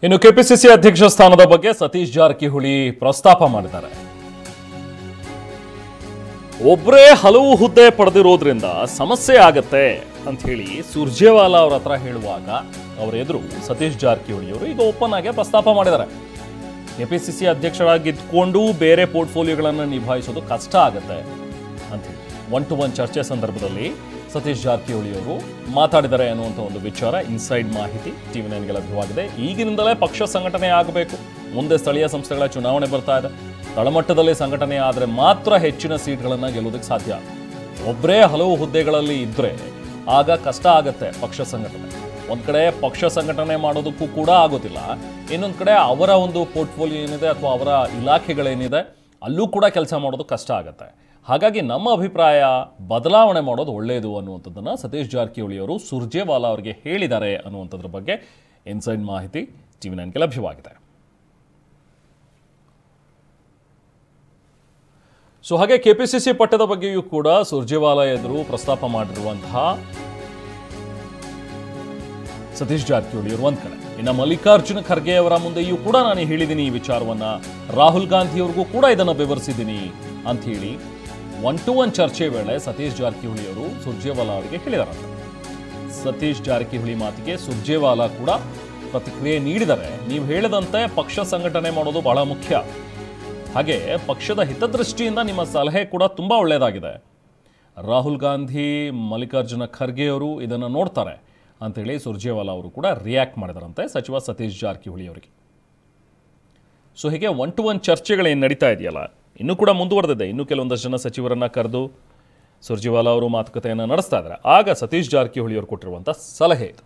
ಇನ್ನು ಕೆಪಿಸಿಸಿ ಅಧ್ಯಕ್ಷ ಸ್ಥಾನದ ಬಗ್ಗೆ ಸತೀಶ್ ಜಾರಕಿಹೊಳಿ ಪ್ರಸ್ತಾಪ ಮಾಡಿದ್ದಾರೆ. ಒಬ್ಬರೇ ಹಲವು ಹುದ್ದೆ ಪಡೆದಿರೋದ್ರಿಂದ ಸಮಸ್ಯೆ ಆಗತ್ತೆ ಅಂತ ಹೇಳಿ ಸುರ್ಜೇವಾಲಾ ಅವರ ಹತ್ರ ಹೇಳುವಾಗ ಅವರ ಎದುರು ಸತೀಶ್ ಜಾರಕಿಹೊಳಿ ಅವರು ಈಗ ಓಪನ್ ಆಗಿ ಪ್ರಸ್ತಾಪ ಮಾಡಿದ್ದಾರೆ. ಕೆಪಿಸಿಸಿ ಅಧ್ಯಕ್ಷರಾಗಿದ್ದುಕೊಂಡು ಬೇರೆ ಪೋರ್ಟ್ಫೋಲಿಯೋಗಳನ್ನು ನಿಭಾಯಿಸೋದು ಕಷ್ಟ ಆಗತ್ತೆ ಅಂತ ಹೇಳಿ ಒನ್ ಟು ಒನ್ ಚರ್ಚೆ ಸಂದರ್ಭದಲ್ಲಿ ಸತೀಶ್ ಜಾರಕಿಹೊಳಿ ಅವರು ಮಾತಾಡಿದ್ದಾರೆ ಅನ್ನುವಂಥ ಒಂದು ವಿಚಾರ ಇನ್ಸೈಡ್ ಮಾಹಿತಿ ಟಿವಿ9ಗೆ ಲಭ್ಯವಾಗಿದೆ. ಈಗಿನಿಂದಲೇ ಪಕ್ಷ ಸಂಘಟನೆ ಆಗಬೇಕು. ಮುಂದೆ ಸ್ಥಳೀಯ ಸಂಸ್ಥೆಗಳ ಚುನಾವಣೆ ಬರ್ತಾ ಇದೆ. ತಳಮಟ್ಟದಲ್ಲಿ ಸಂಘಟನೆ ಆದರೆ ಮಾತ್ರ ಹೆಚ್ಚಿನ ಸೀಟ್ಗಳನ್ನು ಗೆಲ್ಲೋದಕ್ಕೆ ಸಾಧ್ಯ. ಒಬ್ಬರೇ ಹಲವು ಹುದ್ದೆಗಳಲ್ಲಿ ಇದ್ದರೆ ಆಗ ಕಷ್ಟ ಆಗತ್ತೆ ಪಕ್ಷ ಸಂಘಟನೆ. ಒಂದು ಕಡೆ ಪಕ್ಷ ಸಂಘಟನೆ ಮಾಡೋದಕ್ಕೂ ಕೂಡ ಆಗೋದಿಲ್ಲ, ಇನ್ನೊಂದು ಕಡೆ ಅವರ ಒಂದು ಪೋರ್ಟ್ಫೋಲಿಯೋ ಏನಿದೆ ಅಥವಾ ಅವರ ಇಲಾಖೆಗಳೇನಿದೆ ಅಲ್ಲೂ ಕೂಡ ಕೆಲಸ ಮಾಡೋದು ಕಷ್ಟ ಆಗುತ್ತೆ. ಹಾಗಾಗಿ ನಮ್ಮ ಅಭಿಪ್ರಾಯ ಬದಲಾವಣೆ ಮಾಡೋದು ಒಳ್ಳೆಯದು ಅನ್ನುವಂಥದ್ದನ್ನು ಸತೀಶ್ ಜಾರಕಿಹೊಳಿ ಅವರು ಸುರ್ಜೇವಾಲಾ ಅವರಿಗೆ ಹೇಳಿದ್ದಾರೆ ಅನ್ನುವಂಥದ್ರ ಬಗ್ಗೆ ಇನ್ಸೈಡ್ ಮಾಹಿತಿ ಟಿವಿ9ಗೆ ಲಭ್ಯವಾಗಿದೆ. ಸೊ ಹಾಗೆ ಕೆಪಿಸಿಸಿ ಪಟ್ಟದ ಬಗ್ಗೆಯೂ ಕೂಡ ಸುರ್ಜೇವಾಲಾ ಎದುರು ಪ್ರಸ್ತಾಪ ಮಾಡಿರುವಂತಹ ಸತೀಶ್ ಜಾರಕಿಹೊಳಿ ಅವರು ಒಂದ್ ಕಡೆ, ಇನ್ನು ಮಲ್ಲಿಕಾರ್ಜುನ ಖರ್ಗೆ ಅವರ ಮುಂದೆಯೂ ಕೂಡ ನಾನು ಹೇಳಿದ್ದೀನಿ ಈ ವಿಚಾರವನ್ನ, ರಾಹುಲ್ ಗಾಂಧಿ ಅವ್ರಿಗೂ ಕೂಡ ಇದನ್ನು ವಿವರಿಸಿದ್ದೀನಿ ಅಂತ ಹೇಳಿ ಒನ್ ಟು ಒನ್ ಚರ್ಚೆ ವೇಳೆ ಸತೀಶ್ ಜಾರಕಿಹೊಳಿ ಅವರು ಸುರ್ಜೇವಾಲಾ ಅವರಿಗೆ ಹೇಳಿದಾರಂತೆ. ಸತೀಶ್ ಜಾರಕಿಹೊಳಿ ಮಾತಿಗೆ ಸುರ್ಜೇವಾಲಾ ಕೂಡ ಪ್ರತಿಕ್ರಿಯೆ ನೀಡಿದರೆ, ನೀವು ಹೇಳಿದಂತೆ ಪಕ್ಷ ಸಂಘಟನೆ ಮಾಡೋದು ಬಹಳ ಮುಖ್ಯ, ಹಾಗೆ ಪಕ್ಷದ ಹಿತದೃಷ್ಟಿಯಿಂದ ನಿಮ್ಮ ಸಲಹೆ ಕೂಡ ತುಂಬ ಒಳ್ಳೆಯದಾಗಿದೆ. ರಾಹುಲ್ ಗಾಂಧಿ ಮಲ್ಲಿಕಾರ್ಜುನ ಖರ್ಗೆ ಅವರು ಇದನ್ನು ನೋಡ್ತಾರೆ ಅಂತೇಳಿ ಸುರ್ಜೇವಾಲಾ ಅವರು ಕೂಡ ರಿಯಾಕ್ಟ್ ಮಾಡಿದಾರಂತೆ ಸಚಿವ ಸತೀಶ್ ಜಾರಕಿಹೊಳಿ ಅವರಿಗೆ. ಸೊ ಹೀಗೆ ಒನ್ ಟು ಒನ್ ಚರ್ಚೆಗಳೇನು ನಡೀತಾ ಇದೆಯಲ್ಲ, ಇನ್ನೂ ಕೂಡ ಮುಂದುವರೆದಿದೆ. ಇನ್ನೂ ಕೆಲವೊಂದಷ್ಟು ಜನ ಸಚಿವರನ್ನು ಕರೆದು ಸುರ್ಜೇವಾಲಾ ಅವರು ಮಾತುಕತೆಯನ್ನು ನಡೆಸ್ತಾ ಇದ್ದಾರೆ. ಆಗ ಸತೀಶ್ ಜಾರಕಿಹೊಳಿ ಅವರು ಕೊಟ್ಟಿರುವಂಥ ಸಲಹೆ ಇದು.